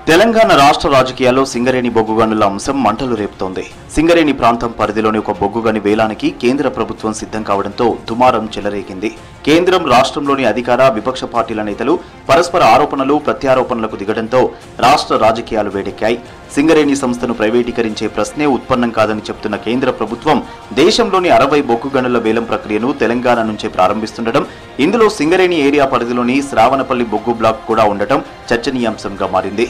తెలంగాణ రాష్ట్ర రాజకీయాల్లో సింగరేణి బొగ్గు గనుల అంశం మంటలు రేపుతోంది. సింగరేణి ప్రాంతం పరిధిలోని ఒక బొగ్గు గని వేలానికి కేంద్ర ప్రభుత్వం సిద్ధం కావడంతో దుమారం చెలరేగింది. కేంద్రం, రాష్ట్రంలోని అధికార, విపక్ష పార్టీల నేతలు పరస్పర ఆరోపణలు, ప్రత్యారోపణలకు దిగడంతో రాష్ట్ర రాజకీయాలు వేడెక్కాయి. సింగరేణి సంస్థను ప్రైవేటీకరించే ప్రశ్నే ఉత్పన్నం కాదని చెబుతున్న కేంద్ర ప్రభుత్వం దేశంలోని 60 బొగ్గు గనుల వేలం ప్రక్రియను తెలంగాణ నుంచే ప్రారంభిస్తుండటం, ఇందులో సింగరేణి ఏరియా పరిధిలోని శ్రావణపల్లి బొగ్గు బ్లాక్ కూడా ఉండటం చర్చనీయాంశంగా మారింది.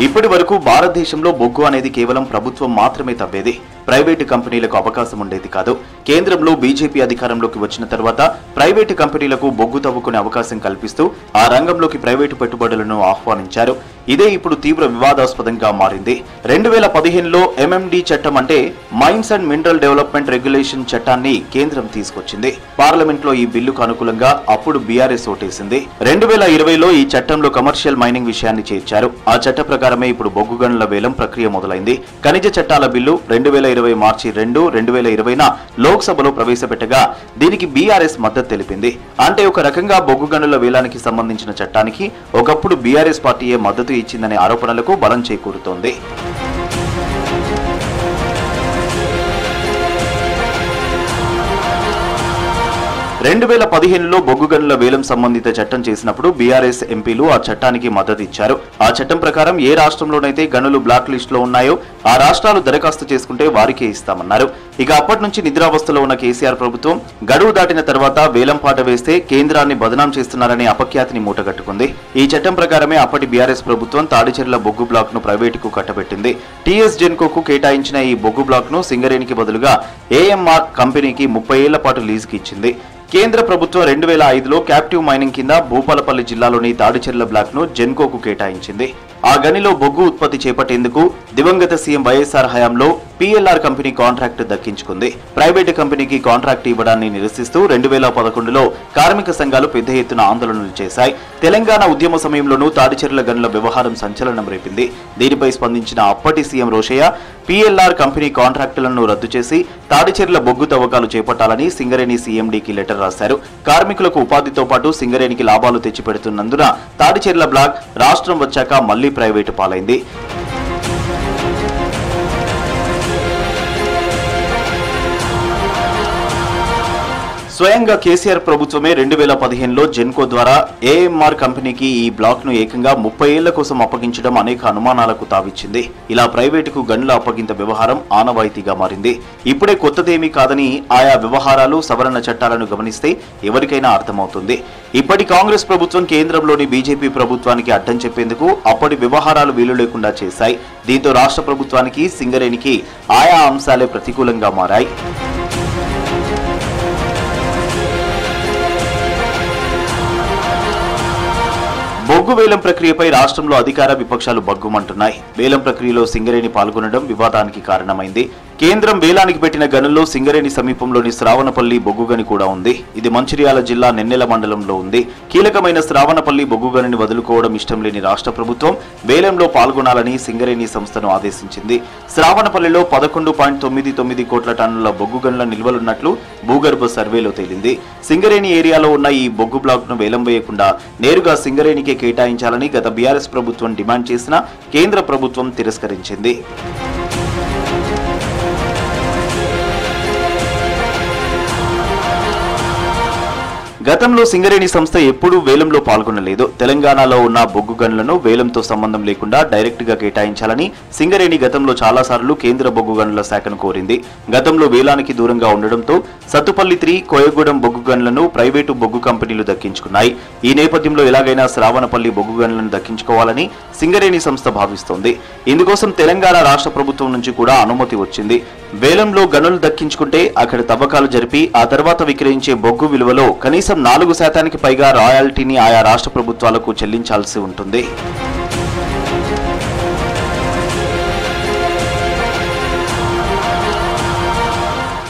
ఇప్పటి వరకు భారతదేశంలో బొగ్గు అనేది కేవలం ప్రభుత్వం మాత్రమే తవ్వేది, ప్రైవేటు కంపెనీలకు అవకాశం ఉండేది కాదు. కేంద్రంలో బీజేపీ అధికారంలోకి వచ్చిన తర్వాత ప్రైవేటు కంపెనీలకు బొగ్గు తవ్వుకునే అవకాశం కల్పిస్తూ ఆ రంగంలోకి ప్రైవేటు పెట్టుబడులను ఆహ్వానించారు. ఇదే ఇప్పుడు తీవ్ర వివాదాస్పదంగా మారింది. 2015లో MMD చట్టం అంటే mines and mineral development regulation చట్టాన్ని కేంద్రం తీసుకొచ్చింది. పార్లమెంట్లో ఈ బిల్లుకు అనుకూలంగా అప్పుడు బీఆర్ఎస్ ఓటేసింది. 2020లో ఈ చట్టంలో కమర్షియల్ మైనింగ్ విషయాన్ని చేర్చారు. ఆ చట్ట ప్రకారమే ఇప్పుడు బొగ్గు గనుల వేలం ప్రక్రియ మొదలైంది. ఖనిజ చట్టాల బిల్లు 2020 మార్చి 2, 2020న లోక్సభలో ప్రవేశపెట్టగా దీనికి బీఆర్ఎస్ మద్దతు తెలిపింది. అంటే ఒక రకంగా బొగ్గు గనుల వేలానికి సంబంధించిన చట్టానికి ఒకప్పుడు బీఆర్ఎస్ పార్టీయే మద్దతు ఇచ్చిందనే ఆరోపణలకు బలం చేకూరుతోంది. 2015లో బొగ్గు గనుల వేలం సంబంధిత చట్టం చేసినప్పుడు బీఆర్ఎస్ ఎంపీలు ఆ చట్టానికి మద్దతు ఇచ్చారు. ఆ చట్టం ప్రకారం ఏ రాష్ట్రంలోనైతే గనులు బ్లాక్ లిస్ట్ లో ఉన్నాయో ఆ రాష్ట్రాలు దరఖాస్తు చేసుకుంటే వారికే ఇస్తామన్నారు. ఇక అప్పటి నుంచి నిద్రావస్థలో ఉన్న కేసీఆర్ ప్రభుత్వం గడువు దాటిన తర్వాత వేలం పాట వేస్తే కేంద్రాన్ని బదనాం చేస్తున్నారనే అపఖ్యాతిని మూటగట్టుకుంది. ఈ చట్టం ప్రకారమే అప్పటి బీఆర్ఎస్ ప్రభుత్వం తాడిచెర్ల బొగ్గు బ్లాక్ ను ప్రైవేటుకు కట్టబెట్టింది. టీఎస్ జెన్కోకు కేటాయించిన ఈ బొగ్గు బ్లాక్ ను సింగరేణికి బదులుగా ఏఎంఆర్ కంపెనీకి 30 ఏళ్ల పాటు లీజుకి ఇచ్చింది. కేంద్ర ప్రభుత్వం 2005లో క్యాప్టివ్ మైనింగ్ కింద భూపాలపల్లి జిల్లాలోని తాడిచెర్ల బ్లాక్ ను జెన్కోకు కేటాయించింది. ఆ గనిలో బొగ్గు ఉత్పత్తి చేపట్టేందుకు దివంగత సీఎం వైఎస్ఆర్ హయాంలో PLR కంపెనీ కాంట్రాక్ట్ దక్కించుకుంది. ప్రైవేటు కంపెనీకి కాంట్రాక్ట్ ఇవ్వడాన్ని నిరసిస్తూ 2011లో కార్మిక సంఘాలు పెద్ద ఎత్తున ఆందోళనలు చేశాయి. తెలంగాణ ఉద్యమ సమయంలోనూ తాడిచెర్ల గనుల వ్యవహారం సంచలనం రేపింది. దీనిపై స్పందించిన అప్పటి సీఎం రోషయ్య PLR కంపెనీ కాంట్రాక్టులను రద్దు చేసి తాడిచెర్ల బొగ్గు తవ్వకాలు చేపట్టాలని సింగరేణి CMDకి లెటర్ రాశారు. కార్మికులకు ఉపాధితో పాటు సింగరేణికి లాభాలు తెచ్చిపెడుతున్నందున తాడిచెర్ల బ్లాక్ రాష్ట్రం వచ్చాక మళ్లీ ప్రైవేటు పాలైంది. స్వయంగా కేసీఆర్ ప్రభుత్వమే 2015లో జెన్కో ద్వారా ఏఎంఆర్ కంపెనీకి ఈ బ్లాక్ ను ఏకంగా 30 ఏళ్ల కోసం అప్పగించడం అనేక అనుమానాలకు తావిచ్చింది. ఇలా ప్రైవేటుకు గనుల అప్పగింత వ్యవహారం ఆనవాయితీగా మారింది. ఇప్పుడే కొత్తదేమీ కాదని ఆయా వ్యవహారాలు, సవరణ చట్టాలను గమనిస్తే ఎవరికైనా అర్థమవుతుంది. ఇప్పటి కాంగ్రెస్ ప్రభుత్వం కేంద్రంలోని బీజేపీ ప్రభుత్వానికి అడ్డం చెప్పేందుకు అప్పటి వ్యవహారాలు వీలు లేకుండా చేశాయి. దీంతో రాష్ట్ర ప్రభుత్వానికి, సింగరేణికి ఆయా అంశాలే ప్రతికూలంగా మారాయి. బొగ్గు వేలం ప్రక్రియపై రాష్ట్రంలో అధికార, విపక్షాలు బగ్గుమంటున్నాయి. వేలం ప్రక్రియలో సింగరేణి పాల్గొనడం వివాదానికి కారణమైంది. కేంద్రం వేలానికి పెట్టిన గనుల్లో సింగరేణి సమీపంలోని శ్రావణపల్లి బొగ్గు గని కూడా ఉంది. ఇది మంచిర్యాల జిల్లా నెన్నెల మండలంలో ఉంది. కీలకమైన శ్రావణపల్లి బొగ్గు గనిని వదులుకోవడం ఇష్టం లేని రాష్ట్ర ప్రభుత్వం వేలంలో పాల్గొనాలని సింగరేణి సంస్థను ఆదేశించింది. శ్రావణపల్లిలో 11.99 కోట్ల టన్నుల బొగ్గు గనుల నిల్వలున్నట్లు భూగర్భ సర్వేలో తేలింది. సింగరేణి ఏరియాలో ఉన్న ఈ బొగ్గు బ్లాక్ ను వేలం వేయకుండా నేరుగా సింగరేణికే కేటాయించాలని గత బీఆర్ఎస్ ప్రభుత్వం డిమాండ్ చేసినా కేంద్ర ప్రభుత్వం తిరస్కరించింది. గతంలో సింగరేణి సంస్థ ఎప్పుడూ వేలంలో పాల్గొనలేదు. తెలంగాణలో ఉన్న బొగ్గు గనులను వేలంతో సంబంధం లేకుండా డైరెక్ట్ గా కేటాయించాలని సింగరేణి గతంలో చాలాసార్లు కేంద్ర బొగ్గు గనుల శాఖను కోరింది. గతంలో వేలానికి దూరంగా ఉండడంతో సత్తుపల్లి 3, కోయగూడెం బొగ్గు గనులను ప్రైవేటు బొగ్గు కంపెనీలు దక్కించుకున్నాయి. ఈ నేపథ్యంలో ఎలాగైనా శ్రావణపల్లి బొగ్గు గనులను దక్కించుకోవాలని సింగరేణి సంస్థ భావిస్తోంది. ఇందుకోసం తెలంగాణ రాష్ట్ర ప్రభుత్వం నుంచి కూడా అనుమతి వచ్చింది. వేలంలో గనులు దక్కించుకుంటే అక్కడ తవ్వకాలు జరిపి ఆ తర్వాత విక్రయించే బొగ్గు విలువలో కనీసం 4% పైగా రాయల్టీని ఆయా రాష్ట్ర ప్రభుత్వాలకు చెల్లించాల్సి ఉంటుంది.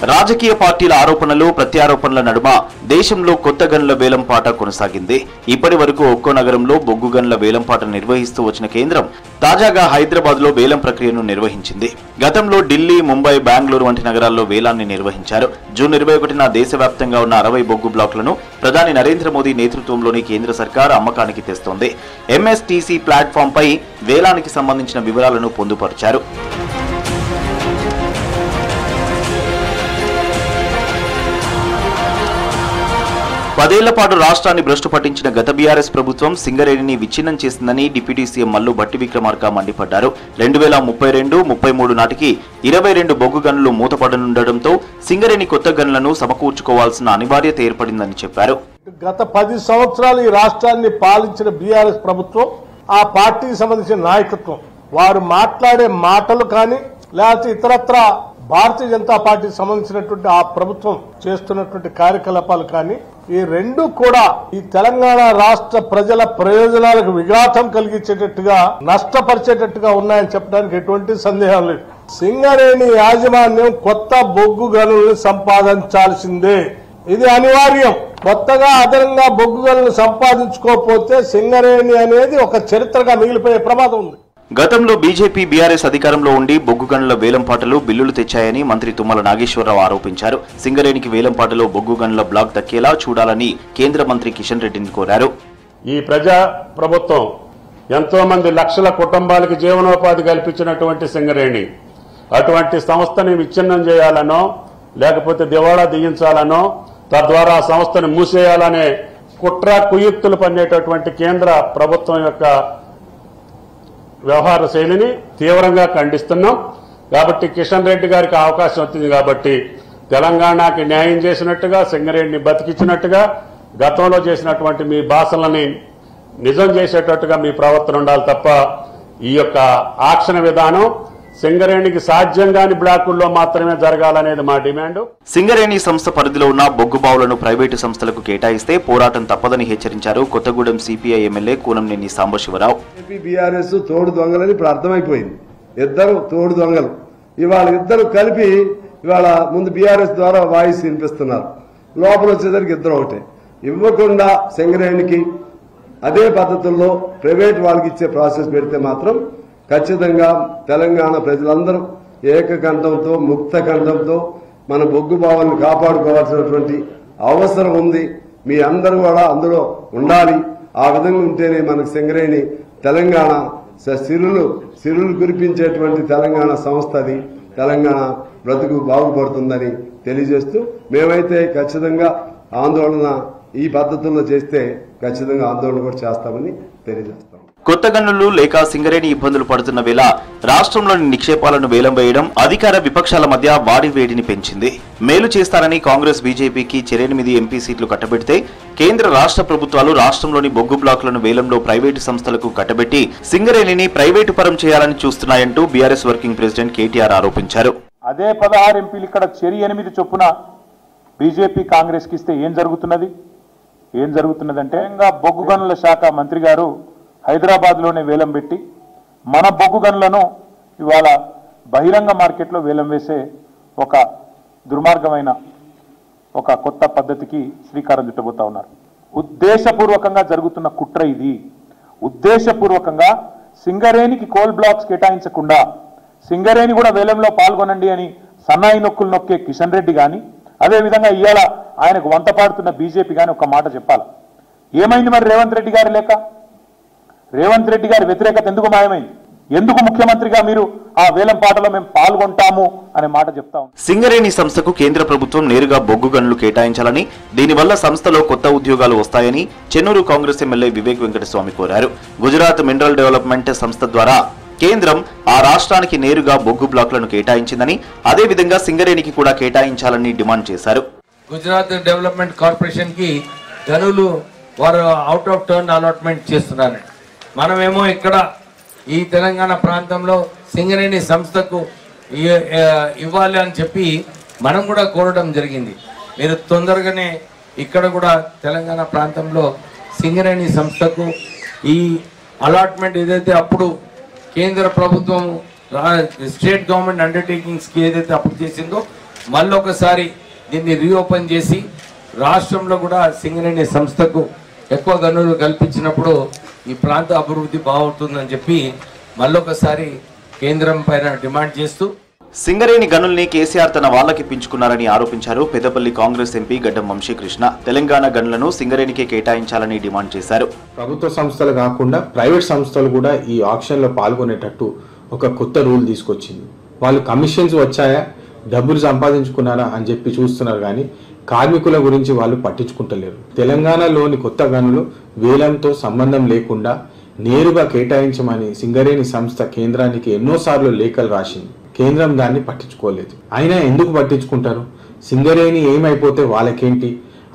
రాజకీయ పార్టీల ఆరోపణలు ప్రత్యారోపణల నడుమ దేశంలో కొత్త గనుల వేలంపాట కొనసాగింది. ఇప్పటి వరకు ఒక్కో నగరంలో బొగ్గు గనుల వేలంపాట నిర్వహిస్తూ వచ్చిన కేంద్రం తాజాగా హైదరాబాద్ లో వేలం ప్రక్రియను నిర్వహించింది. గతంలో ఢిల్లీ, ముంబై, బెంగళూరు వంటి నగరాల్లో వేలాన్ని నిర్వహించారు. జూన్ 21న దేశవ్యాప్తంగా ఉన్న 60 బొగ్గు బ్లాకులను ప్రధాని నరేంద్ర మోదీ నేతృత్వంలోని కేంద్ర సర్కార్ అమ్మకానికి తెస్తోంది. ఎంఎస్టీసీ ప్లాట్ఫామ్ పై వేలానికి సంబంధించిన వివరాలను పొందుపరిచారు. పదేళ్ల పాటు రాష్ట్రాన్ని భ్రష్టు పట్టించిన గత బీఆర్ఎస్ ప్రభుత్వం సింగరేణిని విచ్ఛిన్నం చేసిందని డిప్యూటీ సీఎం మల్లు భట్టి విక్రమార్క మండిపడ్డారు. 2032-33 నాటికి 22 బొగ్గు గనులు మూతపడనుండటంతో సింగరేణి కొత్త గనులను సమకూర్చుకోవాల్సిన అనివార్యత ఏర్పడిందని చెప్పారు. గత 10 సంవత్సరాలు ఈ రాష్ట్రాన్ని పాలించిన బీఆర్ఎస్ ప్రభుత్వం, ఆ పార్టీకి సంబంధించిన నాయకత్వం, వారు మాట్లాడే మాటలు కానీ లేకపోతే ఇతరత్ర భారతీయ జనతా పార్టీకి సంబంధించినటువంటి ఆ ప్రభుత్వం చేస్తున్నటువంటి కార్యకలాపాలు కానీ ఈ రెండు కూడా ఈ తెలంగాణ రాష్ట్ర ప్రజల ప్రయోజనాలకు విఘాతం కలిగించేటట్టుగా, నష్టపరిచేటట్టుగా ఉన్నాయని చెప్పడానికి ఎటువంటి సందేహం లేదు. సింగరేణి యాజమాన్యం కొత్త బొగ్గు గనులను సంపాదించాల్సిందే, ఇది అనివార్యం. కొత్తగా అదనంగా బొగ్గు గనులను సంపాదించుకోకపోతే సింగరేణి అనేది ఒక చరిత్రగా మిగిలిపోయే ప్రమాదం ఉంది. గతంలో బీజేపీ, బీఆర్ఎస్ అధికారంలో ఉండి బొగ్గు గనుల వేలంపాటలు బిల్లులు తెచ్చాయని మంత్రి తుమ్మల నాగేశ్వరరావు ఆరోపించారు. సింగరేణికి వేలంపాటలో బొగ్గు గనుల బ్లాక్ దక్కేలా చూడాలని కేంద్ర మంత్రి కిషన్ రెడ్డిని కోరారు. ఈ ప్రజా ప్రభుత్వం ఎంతో మంది లక్షల కుటుంబాలకు జీవనోపాధి కల్పించినటువంటి సింగరేణి అటువంటి సంస్థని విచ్ఛిన్నం చేయాలనో లేకపోతే దివాళా దిగించాలనో తద్వారా ఆ సంస్థను మూసేయాలనే కుట్ర కుయుక్తులు పన్నేటటువంటి కేంద్ర ప్రభుత్వం యొక్క వ్యవహార శైలిని తీవ్రంగా ఖండిస్తున్నాం. కాబట్టి కిషన్ రెడ్డి గారికి అవకాశం వచ్చింది కాబట్టి తెలంగాణకి న్యాయం చేసినట్టుగా, సింగరేణిని బతికించినట్టుగా, గతంలో చేసినటువంటి మీ భాషలని నిజం చేసేటట్టుగా మీ ప్రవర్తన ఉండాలి తప్ప ఈ యొక్క ఆక్షణ విధానం సింగరేణికి సాధ్యం కాని బ్లాకుల్లో మాత్రమే జరగాలనేది మా డిమాండ్. సింగరేణి సంస్థ పరిధిలో ఉన్న బొగ్గు బావులను ప్రైవేటు సంస్థలకు కేటాయిస్తే పోరాటం తప్పదని హెచ్చరించారు Kothagudem CPI MLA Kunamneni Sambasivarao. BRS తోడు దొంగలని ఇప్పుడు అర్థమైపోయింది. ఇద్దరు తోడు దొంగలు ఇవాళ ఇద్దరు కలిపి ఇవాళ ముందు బీఆర్ఎస్ ద్వారా వాయిస్ వినిపిస్తున్నారు. లోపల వచ్చేసరికి ఇద్దరు ఒకటే. ఇవ్వకుండా సింగరేణికి అదే పద్ధతుల్లో ప్రైవేట్ వాళ్ళకి ఇచ్చే ప్రాసెస్ పెడితే మాత్రం ఖచ్చితంగా తెలంగాణ ప్రజలందరూ ఏకకంఠంతో, ముక్త కంఠంతో మన బొగ్గు బావులను కాపాడుకోవాల్సినటువంటి అవసరం ఉంది. మీ అందరూ కూడా అందులో ఉండాలి. ఆ విధంగా ఉంటేనే మనకు సింగరేణి తెలంగాణ సిరులు కురిపించేటువంటి తెలంగాణ సంస్థ, అది తెలంగాణ బ్రతుకు బాగుపడుతుందని తెలియజేస్తూ మేమైతే ఖచ్చితంగా ఆందోళన ఈ పద్ధతుల్లో చేస్తే ఖచ్చితంగా ఆందోళన కూడా చేస్తామని తెలియజేస్తాం. కొత్త గనులు లేక సింగరేణి ఇబ్బందులు పడుతున్న వేళ రాష్ట్రంలోని నిక్షేపాలను వేలం వేయడం అధికార విపక్షాల మధ్య వాడి వేడిని పెంచింది. మేలు చేస్తారని కాంగ్రెస్, బీజేపీకి 8 ఎంపీ సీట్లు కట్టబెడితే కేంద్ర రాష్ట్ర ప్రభుత్వాలు రాష్ట్రంలోని బొగ్గు బ్లాకులను వేలంలో ప్రైవేటు సంస్థలకు కట్టబెట్టి సింగరేణిని ప్రైవేటు పరం చేయాలని చూస్తున్నాయంటూ బీఆర్ఎస్ వర్కింగ్ ప్రెసిడెంట్ కేటీఆర్ ఆరోపించారు. అదే 16 ఎంపీలు ఇక్కడ 8 చొప్పున బీజేపీ, కాంగ్రెస్ కి ఇస్తే ఏం జరుగుతున్నదంటే బొగ్గు గనుల శాఖ మంత్రి గారు హైదరాబాద్లోనే వేలం పెట్టి మన బొగ్గు గనులను ఇవాళ బహిరంగ మార్కెట్లో వేలం వేసే ఒక దుర్మార్గమైన ఒక కొత్త పద్ధతికి శ్రీకారం చుట్టబోతా ఉన్నారు. ఉద్దేశపూర్వకంగా జరుగుతున్న కుట్ర ఇది. ఉద్దేశపూర్వకంగా సింగరేణికి కోల్ బ్లాక్స్ కేటాయించకుండా సింగరేణి కూడా వేలంలో పాల్గొనండి అని సన్నాయి నొక్కులు నొక్కే కిషన్ రెడ్డి కానీ, అదేవిధంగా ఇవాళ ఆయనకు వంత పాడుతున్న బీజేపీ కానీ ఒక మాట చెప్పాలి. ఏమైంది మరి రేవంత్ రెడ్డి గారి లేక? రేవంత్ రెడ్డి గారి వ్యతిరేకత ఎందుకు మాయమైంది? ఎందుకు ముఖ్యమంత్రిగా మీరు ఆ వేలం పాటలో మేము పాల్గొంటాము అనే మాట చెప్తాం. సింగరేణి సంస్థకు కేంద్ర ప్రభుత్వం నేరుగా బొగ్గు గనులు కేటాయించాలని, దీనివల్ల సంస్థలో కొత్త ఉద్యోగాలు వస్తాయని చెన్నూరు కాంగ్రెస్ ఎమ్మెల్యే వివేక్ వెంకటస్వామి కోరారు. గుజరాత్ మినరల్ డెవలప్మెంట్ సంస్థ ద్వారా కేంద్రం ఆ రాష్ట్రానికి నేరుగా బొగ్గు బ్లాకులను కేటాయించిందని, అదేవిధంగా సింగరేణికి కూడా కేటాయించాలని డిమాండ్ చేశారు. గుజరాత్ డెవలప్మెంట్ కార్పొరేషన్ కి గనులు వారు అవుట్ ఆఫ్ టర్న్ అలాట్మెంట్ చేస్తున్నారు. మనమేమో ఇక్కడ ఈ తెలంగాణ ప్రాంతంలో సింగరేణి సంస్థకు ఇవ్వాలి అని చెప్పి మనం కూడా కోరడం జరిగింది. మీరు తొందరగానే ఇక్కడ కూడా తెలంగాణ ప్రాంతంలో సింగరేణి సంస్థకు ఈ అలాట్మెంట్ ఏదైతే అప్పుడు కేంద్ర ప్రభుత్వం స్టేట్ గవర్నమెంట్ అండర్టేకింగ్స్కి ఏదైతే అప్పుడు చేసిందో మళ్ళొకసారి దీన్ని రీఓపెన్ చేసి రాష్ట్రంలో కూడా సింగరేణి సంస్థకు ఎక్కువ గనులు కల్పించినప్పుడు ఈ ప్రాంత అభివృద్ధి బాగుంటుందని చెప్పి మళ్ళొకసారి కేంద్రం పైన డిమాండ్ చేస్తూ సింగరేణి గనుల్ని కేసీఆర్ తన వాళ్ళకిప్పించుకున్నారని ఆరోపించారు పెద్దపల్లి కాంగ్రెస్ ఎంపీ గడ్డం వంశీకృష్ణ. తెలంగాణ గనులను సింగరేణికే కేటాయించాలని డిమాండ్ చేశారు. ప్రభుత్వ సంస్థలు కాకుండా ప్రైవేట్ సంస్థలు కూడా ఈ ఆక్షన్లో పాల్గొనేటట్టు ఒక కొత్త రూల్ తీసుకొచ్చింది. వాళ్ళు కమిషన్స్ వచ్చాయా, డబ్బులు సంపాదించుకున్నారా అని చెప్పి చూస్తున్నారు, కానీ కార్మికుల గురించి వాళ్ళు పట్టించుకుంటలేరు. తెలంగాణలోని కొత్త గనులు వేలంతో సంబంధం లేకుండా నేరుగా కేటాయించమని సింగరేణి సంస్థ కేంద్రానికి ఎన్నోసార్లు లేఖలు రాసింది. కేంద్రం దాన్ని పట్టించుకోలేదు. అయినా ఎందుకు పట్టించుకుంటారు? సింగరేణి ఏమైపోతే వాళ్ళకేంటి,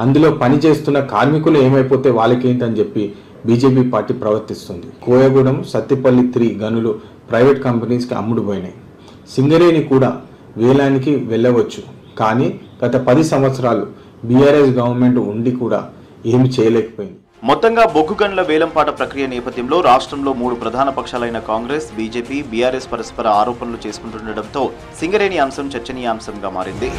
అందులో పనిచేస్తున్న కార్మికులు ఏమైపోతే వాళ్ళకేంటి అని చెప్పి బీజేపీ పార్టీ ప్రవర్తిస్తుంది. కోయగూడెం, సత్తిపల్లి 3 గనులు ప్రైవేట్ కంపెనీస్కి అమ్ముడుపోయినాయి. సింగరేణి కూడా వేలానికి వెళ్ళవచ్చు, కానీ గత 10 సంవత్సరాలు బీఆర్ఎస్ గవర్నమెంట్ ఉండి కూడా ఏమి చేయలేకపోయింది. మొత్తంగా బొగ్గు గనుల వేలంపాట ప్రక్రియ నేపథ్యంలో రాష్ట్రంలో 3 ప్రధాన పక్షాలైన కాంగ్రెస్, బీజేపీ, బీఆర్ఎస్ పరస్పర ఆరోపణలు చేసుకుంటుండటంతో సింగరేణి అంశం చర్చనీయాంశంగా మారింది.